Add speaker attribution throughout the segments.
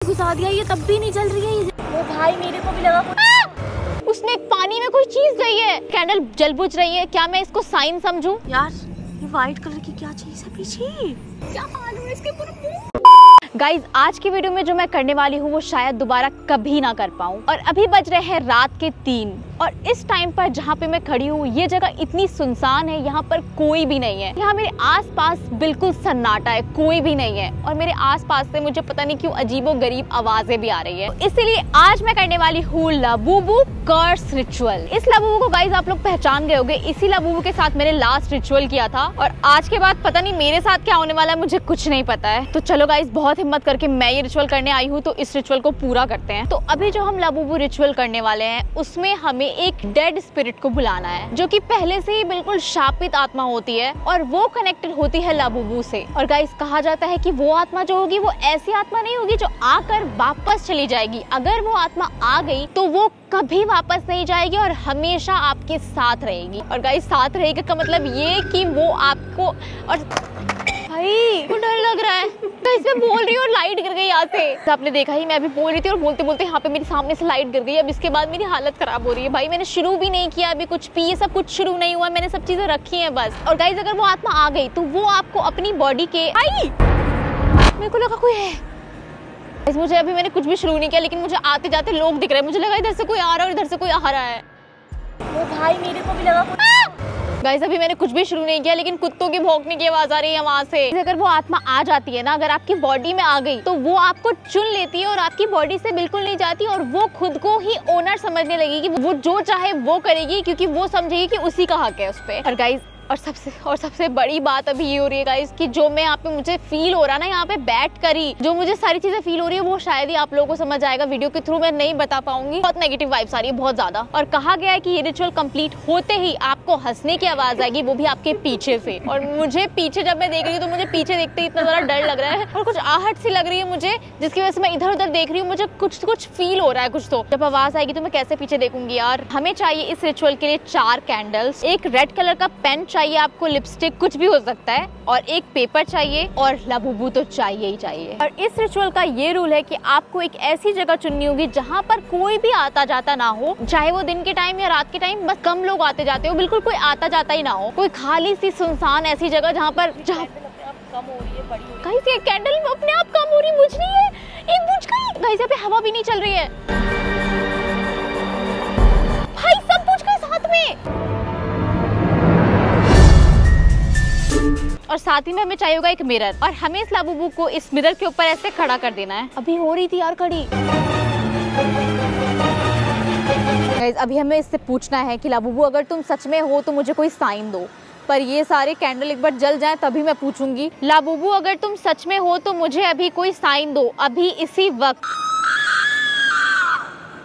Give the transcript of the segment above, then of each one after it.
Speaker 1: घुसा दिया, ये तब भी नहीं जल रही है। वो भाई मेरे को भी लगा
Speaker 2: उसमें पानी में कोई चीज गई है। कैंडल जल बुझ रही है, क्या मैं इसको साइन समझूं?
Speaker 1: यार ये व्हाइट कलर की क्या चीज है पीछे? क्या मालूम इसके पूरे
Speaker 2: गाइज आज की वीडियो में जो मैं करने वाली हूँ वो शायद दोबारा कभी ना कर पाऊँ। और अभी बज रहे हैं रात के 3 और इस टाइम पर जहाँ पे मैं खड़ी हूँ ये जगह इतनी सुनसान है, यहाँ पर कोई भी नहीं है। यहाँ मेरे आसपास बिल्कुल सन्नाटा है, कोई भी नहीं है। और मेरे आसपास से मुझे पता नहीं क्यों अजीबोगरीब आवाजें भी आ रही है। तो इसीलिए आज मैं करने वाली हूँ लाबूबू कर्स रिचुअल। इस लाबूबू को गाइज आप लोग पहचान गए होंगे, इसी लाबूबू के साथ मैंने लास्ट रिचुअल किया था और आज के बाद पता नहीं मेरे साथ क्या होने वाला है, मुझे कुछ नहीं पता है। तो चलो गाइज बहुत हिम्मत करके मैं ये रिचुअल करने आई हूँ, तो इस रिचुअल को पूरा करते हैं। तो अभी जो हम लाबूबू रिचुअल करने वाले हैं उसमें हमें एक डेड स्पिरिट को बुलाना है, जो कि पहले से ही बिल्कुल शापित आत्मा होती है और वो कनेक्टेड होती है लाबूबू से। और गाइस कहा जाता है कि वो आत्मा जो होगी वो ऐसी आत्मा नहीं होगी जो आकर वापस चली जाएगी। अगर वो आत्मा आ गई तो वो कभी वापस नहीं जाएगी और हमेशा आपके साथ रहेगी। और गाइस साथ रहेगी का मतलब ये कि वो आपको, और भाई वो डर लग रहा है, गाइस मैं बोल रही हूँ और लाइट गिर गई यहाँ से। तो आपने देखा ही मैं अभी बोल रही थी और बोलते बोलते यहाँ पे मेरे सामने से लाइट गिर गई। अब इसके बाद मेरी हालत खराब हो रही है। भाई मैंने शुरू भी नहीं किया अभी कुछ भी, ये सब कुछ शुरू नहीं हुआ, मैंने सब चीजें रखी हैं बस। और गाइस अगर वो आत्मा आ गई तो वो आपको अपनी बॉडी के, मेरे को लगा कोई है। मुझे अभी मैंने कुछ भी शुरू नहीं किया लेकिन मुझे आते जाते लोग दिख रहे हैं, मुझे लगा इधर से कोई आ रहा है और इधर से कोई आ रहा है।
Speaker 1: वो भाई मेरे को भी लगा
Speaker 2: गाइस अभी मैंने कुछ भी शुरू नहीं किया लेकिन कुत्तों की भौंकने की आवाज आ रही है वहाँ से। अगर वो आत्मा आ जाती है ना, अगर आपकी बॉडी में आ गई तो वो आपको चुन लेती है और आपकी बॉडी से बिल्कुल नहीं जाती और वो खुद को ही ओनर समझने लगेगी। वो जो चाहे वो करेगी क्योंकि वो समझेगी कि उसी का हक है उस पे। और गाइस और सबसे बड़ी बात अभी ये हो रही है गाइस कि जो मैं यहाँ पे मुझे फील हो रहा है ना, यहाँ पे बैठ कर ही जो मुझे सारी चीजें फील हो रही है वो शायद ही आप लोगों को समझ आएगा, वीडियो के थ्रू मैं नहीं बता पाऊंगी। बहुत नेगेटिव वाइब्स आ रही है, बहुत ज्यादा। और कहा गया है कि ये रिचुअल कंप्लीट होते ही आपको हंसने की आवाज आएगी, वो भी आपके पीछे से। और मुझे पीछे जब मैं देख रही हूँ तो मुझे पीछे देखते ही इतना ज्यादा डर लग रहा है और कुछ आहट सी लग रही है मुझे, जिसकी वजह से मैं इधर उधर देख रही हूँ, मुझे कुछ फील हो रहा है कुछ। तो जब आवाज आएगी तो मैं कैसे पीछे देखूंगी यार। हमें चाहिए इस रिचुअल के लिए 4 कैंडल्स, एक रेड कलर का पेन चाहिए आपको, लिपस्टिक कुछ भी हो सकता है, और एक पेपर चाहिए और लाबूबू तो चाहिए ही चाहिए। और इस रिचुअल का ये रूल है कि आपको एक ऐसी जगह चुननी होगी जहाँ पर कोई भी आता जाता ना हो, चाहे वो दिन के टाइम या रात के टाइम, बस कम लोग आते जाते हो, बिल्कुल कोई आता जाता ही ना हो। कोई खाली सी सुनसान ऐसी जगह जहाँ
Speaker 1: कम हो रही है, बड़ी हो रही है।
Speaker 2: गाइस ये कैंडल अपने आप कम हो रही, बुझ रही है, एक बुझ गई। गाइस यहाँ पे हवा भी नहीं चल रही है, भाई सब बुझ गए साथ में। और साथ ही में हमें चाहिए होगा एक मिरर, और हमें इस लाबूबू को इस मिरर के ऊपर ऐसे खड़ा कर देना है। अभी हो रही थी यार खड़ी। गाइस अभी हमें इससे पूछना है कि लाबूबू अगर तुम सच में हो तो मुझे कोई साइन दो। पर ये सारे कैंडल एक बार जल जाएं तभी मैं पूछूंगी। लाबूबू अगर तुम सच में हो तो मुझे अभी कोई साइन दो, अभी इसी वक्त।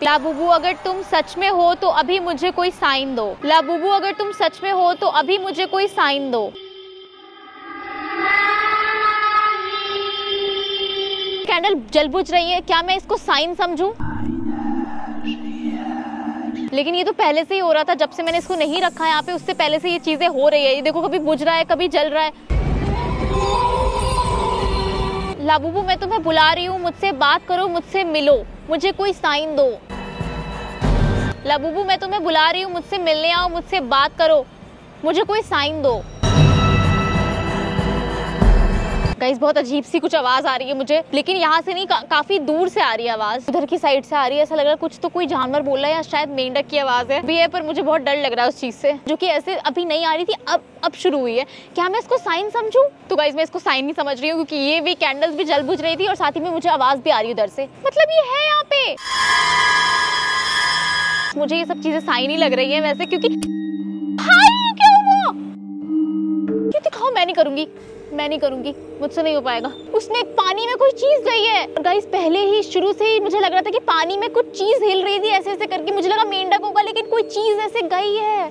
Speaker 2: लाबूबू अगर तुम सच में हो तो अभी मुझे कोई साइन दो। लाबूबू अगर तुम सच में हो तो अभी मुझे कोई साइन दो। कैंडल जल बुझ रही है, क्या मैं इसको साइन समझूं? लेकिन ये तो पहले से ही हो रहा था, जब से मैंने इसको नहीं रखा है यहाँ पे उससे पहले से ये चीजें हो रही है। ये देखो कभी बुझ रहा है कभी जल रहा है। लाबूबू मैं तुम्हें बुला रही हूँ, मुझसे बात करो, मुझसे मिलो, मुझे कोई साइन दो। लाबूबू मैं तुम्हें बुला रही हूँ, मुझसे मिलने आओ, मुझसे बात करो, मुझे कोई साइन दो। गाइस बहुत अजीब सी कुछ आवाज आ रही है मुझे, लेकिन यहाँ से नहीं, काफी दूर से आ रही है आवाज, उधर की साइड से आ रही है। ऐसा लग रहा है कुछ तो कोई जानवर बोल रहा है या शायद मेंढक की आवाज है भी है, पर मुझे बहुत डर लग रहा है उस चीज से, जो कि ऐसे अभी नहीं आ रही थी, अब शुरू हुई है। क्या मैं इसको साइन समझूं? तो गाइस मैं इसको साइन नहीं समझ रही हूँ क्योंकि ये भी कैंडल्स भी जल बुझ रही थी और साथ ही में मुझे आवाज भी आ रही है उधर से। मतलब ये है यहाँ पे, मुझे ये सब चीजें साइन ही लग रही है वैसे, क्योंकि भाई क्या हुआ? क्यों दिखाओ, मैं नहीं करूंगी, मुझसे नहीं हो पाएगा। उसमें पानी में कोई चीज गई है। गाइस पहले ही शुरू से ही मुझे लग रहा था कि पानी में कुछ चीज हिल रही थी ऐसे ऐसे करके, मुझे लगा मेंढक होगा लेकिन कोई चीज ऐसे गई है।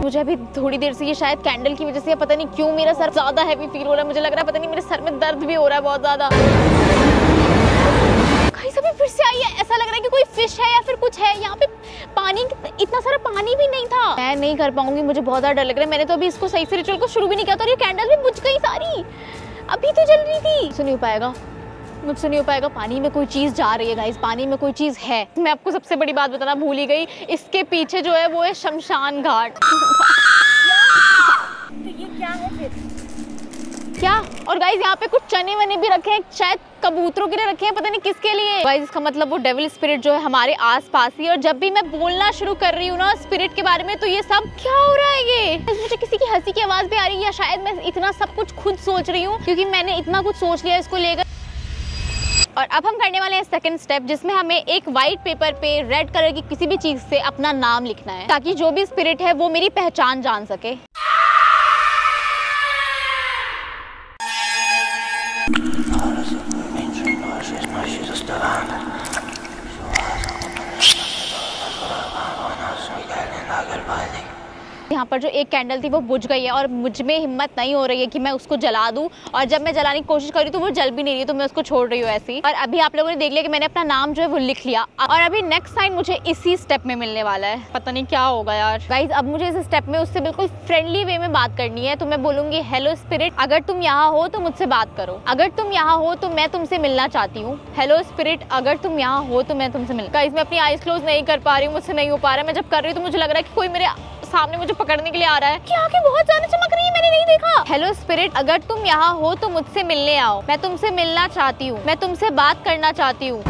Speaker 2: मुझे अभी थोड़ी देर से ये शायद कैंडल की वजह से, पता नहीं क्यों मेरा सर ज्यादा हैवी फील हो रहा है, मुझे लग रहा है पता नहीं मेरे सर में दर्द भी हो रहा है बहुत ज्यादा। गाइस अभी फिर से आई है, ऐसा लग रहा है कि कोई फिश है या फिर कुछ है यहाँ पे। पानी, इतना सारा पानी भी नहीं था। मैं नहीं कर पाऊंगी, मुझे बहुत ज्यादा डर लग रहा है। मैंने तो अभी इसको सही से रिचुअल को शुरू भी नहीं किया था और ये कैंडल भी बुझ गई सारी, अभी तो जल रही थी। सुन नहीं पाएगा, मुझसे नहीं हो पाएगा। पानी में कोई चीज जा रही है गाइस, पानी में कोई चीज है। मैं आपको सबसे बड़ी बात बताना भूल ही गई, इसके पीछे जो है वो है शमशान घाट।
Speaker 1: तो ये क्या है फिर?
Speaker 2: क्या? और गाइस यहाँ पे कुछ चने वने भी रखे हैं, शायद कबूतरों के लिए रखे हैं, पता नहीं किसके लिए। गाइस इसका मतलब वो डेविल स्पिरिट जो है हमारे आसपास ही है। और जब भी मैं बोलना शुरू कर रही हूँ ना स्पिरिट के बारे में, तो ये सब क्या हो रहा है ये? मुझे किसी की हंसी की आवाज भी आ रही है, या शायद मैं इतना सब कुछ खुद सोच रही हूँ क्योंकि मैंने इतना कुछ सोच लिया इसको लेकर। और अब हम करने वाले हैं सेकंड स्टेप, जिसमें हमें एक व्हाइट पेपर पे रेड कलर की किसी भी चीज से अपना नाम लिखना है, ताकि जो भी स्पिरिट है वो मेरी पहचान जान सके। यहाँ पर जो एक कैंडल थी वो बुझ गई है और मुझ में हिम्मत नहीं हो रही है कि मैं उसको जला दूं। और जब मैं जलाने की कोशिश कर रही हूँ तो वो जल भी नहीं रही है, तो मैं उसको छोड़ रही हूँ ऐसी। और अभी आप लोगों ने देख लिया कि मैंने अपना नाम जो है वो लिख लिया। और अभी नेक्स्ट साइन मुझे इसी स्टेप में मिलने वाला है, पता नहीं क्या होगा यार। गाइज अब मुझे इस स्टेप में उससे बिल्कुल फ्रेंडली वे में बात करनी है। तो मैं बोलूंगी, हेलो स्पिरिट, अगर तुम यहाँ हो तो मुझसे बात करो। अगर तुम यहाँ हो तो मैं तुमसे मिलना चाहती हूँ। हेलो स्पिरिट, अगर तुम यहाँ हो तो मैं तुमसे मिल। गाइज मैं अपनी आईज क्लोज नहीं कर पा रही हूँ, मुझसे नहीं हो पा रहा है। मैं जब कर रही हूँ तो मुझे लग रहा है कि कोई मेरे सामने मुझे पकड़ने के लिए आ रहा है। कि आंखें बहुत ज्यादा चमक रही है, मैंने नहीं देखा। हेलो स्पिरिट, अगर तुम यहाँ हो तो मुझसे मिलने आओ। मैं तुमसे मिलना चाहती हूँ, मैं तुमसे बात करना चाहती हूँ।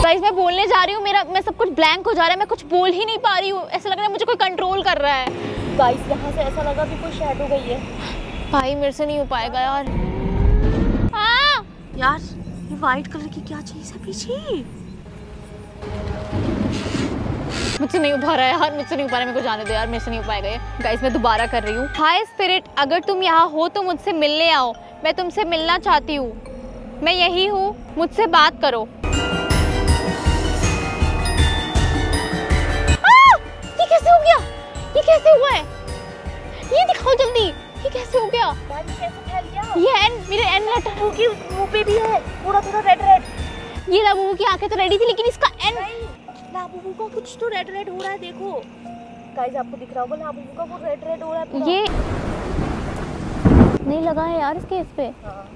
Speaker 2: गाइस मैं बोलने जा रही हूँ, मैं सब कुछ ब्लैंक हो जा रहा है, मैं कुछ बोल ही नहीं पा रही हूँ। ऐसा लग रहा है मुझे कोई कंट्रोल कर रहा है।
Speaker 1: गाइस यहाँ से ऐसा लगा कि कोई शैडो गई है।
Speaker 2: भाई मेरे से नहीं हो पाएगा यार।
Speaker 1: यार ये व्हाइट कलर की क्या चीज है पीछे?
Speaker 2: मुझसे नहीं हो पा रहा है यार, मुझसे नहीं हो पा रहा है, मेरे को जाने दो यार, मेरे से नहीं हो पाएगा ये। गाइस मैं दोबारा कर रही हूँ। हाय स्पिरिट, अगर तुम यहाँ हो तो मुझसे मिलने आओ। मैं तुमसे मिलना चाहती हूँ। मैं यही हूँ, मुझसे बात करो। ये कैसे हो गया? ये कैसे हुआ है? ये दिखाओ जल्दी, ये कैसे हो गया?
Speaker 1: कैसे फैल गया?
Speaker 2: ये एन, मेरे एन लेटर
Speaker 1: की मुंह पे भी है, थोड़ा थोड़ा रेड रेड।
Speaker 2: ये लाबूबू की आंखें तो रेडी थी, लेकिन इसका एन,
Speaker 1: लाबूबू का कुछ तो रेड रेड हो रहा है, देखो। गाइस आपको दिख रहा होगा लाबूबू का वो रेड रेड हो रहा है पूरा।
Speaker 2: ये नहीं लगा है यार इसके इस पे।
Speaker 1: हाँ।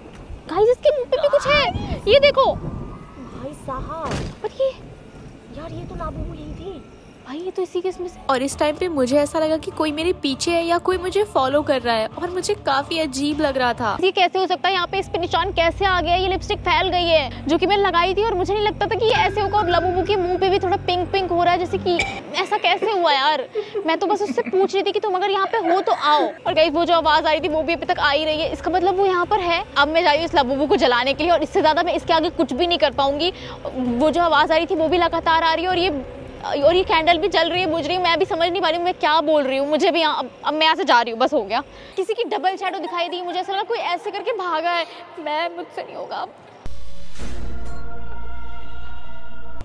Speaker 2: गाइस इसके मुंह पे भी कुछ है, ये देखो।
Speaker 1: भाई साहब,
Speaker 2: पर ये
Speaker 1: यार ये तो लाबूबू यही थी।
Speaker 2: भाई ये तो इसी के इसमें से।
Speaker 3: और इस टाइम पे मुझे ऐसा लगा कि कोई मेरे पीछे है या कोई मुझे फॉलो कर रहा है, और मुझे काफी अजीब लग रहा था।
Speaker 2: ये कैसे हो सकता है? यहाँ पे इस पे निशान कैसे आ गया? ये लिपस्टिक फैल गई है जो कि मैंने लगाई थी, और मुझे नहीं लगता था कि ये ऐसे होगा। और लाबूबू के मुंह पे भी थोड़ा पिंक पिंक हो रहा है, जैसे कि ऐसा कैसे हुआ यार? मैं तो बस उससे पूछ रही थी कि तुम अगर यहाँ पे हो तो आओ। और गाइस वो जो आवाज आ रही थी वो भी अभी तक आ ही रही है, इसका मतलब वो यहाँ पर है। अब मैं जा रही हूँ इस लाबूबू को जलाने के लिए, और इससे ज्यादा मैं इसके आगे कुछ भी नहीं कर पाऊंगी। वो जो आवाज आ रही थी वो भी लगातार आ रही है, और ये कैंडल भी जल रही है, बुझ रही है। मैं भी समझ नहीं पा रही हूँ मैं क्या बोल रही हूँ। मुझे भी यहाँ, अब मैं यहाँ से जा रही हूँ, बस हो गया। किसी की डबल शैडो दिखाई दी, मुझे ऐसा लगा कोई ऐसे करके भागा है। मुझसे नहीं होगा।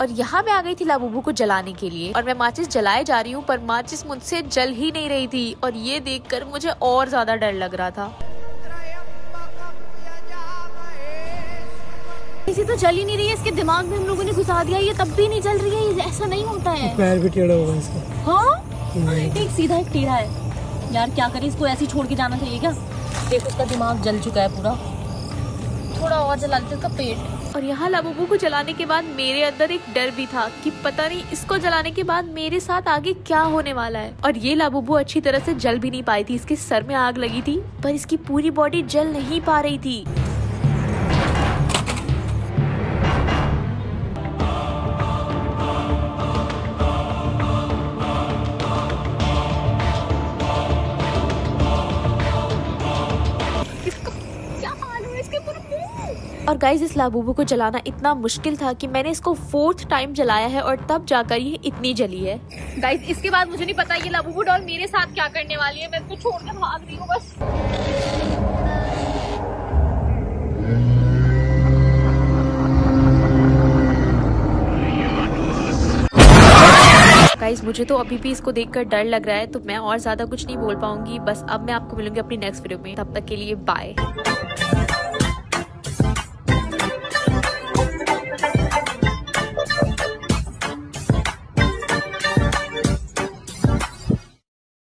Speaker 3: और यहाँ मैं आ गई थी लाबूबू को जलाने के लिए, और मैं माचिस जलाए जा रही हूँ, पर माचिस मुझसे जल ही नहीं रही थी। और ये देखकर मुझे और ज्यादा डर लग रहा था।
Speaker 1: इसी तो जल ही नहीं रही है, इसके दिमाग में हम लोगों ने घुसा दिया, ये तब भी नहीं जल रही है। ऐसा नहीं होता है।
Speaker 4: पैर भी टेढ़ा होगा इसका।
Speaker 1: हाँ एक सीधा एक टेढ़ा है यार, क्या करें, इसको ऐसे ही छोड़ के जाना चाहिए क्या? देखो उसका दिमाग जल चुका है पूरा, थोड़ा और जला लेते इसका पेट।
Speaker 3: और यहाँ लाबूबू को जलाने के बाद मेरे अंदर एक डर भी था कि पता नहीं इसको जलाने के बाद मेरे साथ आगे क्या होने वाला है। और ये लाबूबू अच्छी तरह से जल भी नहीं पाई थी, इसके सर में आग लगी थी, पर इसकी पूरी बॉडी जल नहीं पा रही थी। और गाइज इस लाबूबू को जलाना इतना मुश्किल था कि मैंने इसको 4th टाइम जलाया है, और तब जाकर ये इतनी जली है।
Speaker 2: गाइस इसके बाद मुझे नहीं पता ये लाबूबू डॉल मेरे साथ क्या करने वाली है। मैं इसको छोड़ के भाग रही हूँ बस।
Speaker 3: गाइज मुझे तो अभी भी इसको देखकर डर लग रहा है, तो मैं और ज्यादा कुछ नहीं बोल पाऊंगी। बस अब मैं आपको मिलूंगी अपनी नेक्स्ट वीडियो में, तब तक के लिए बाय।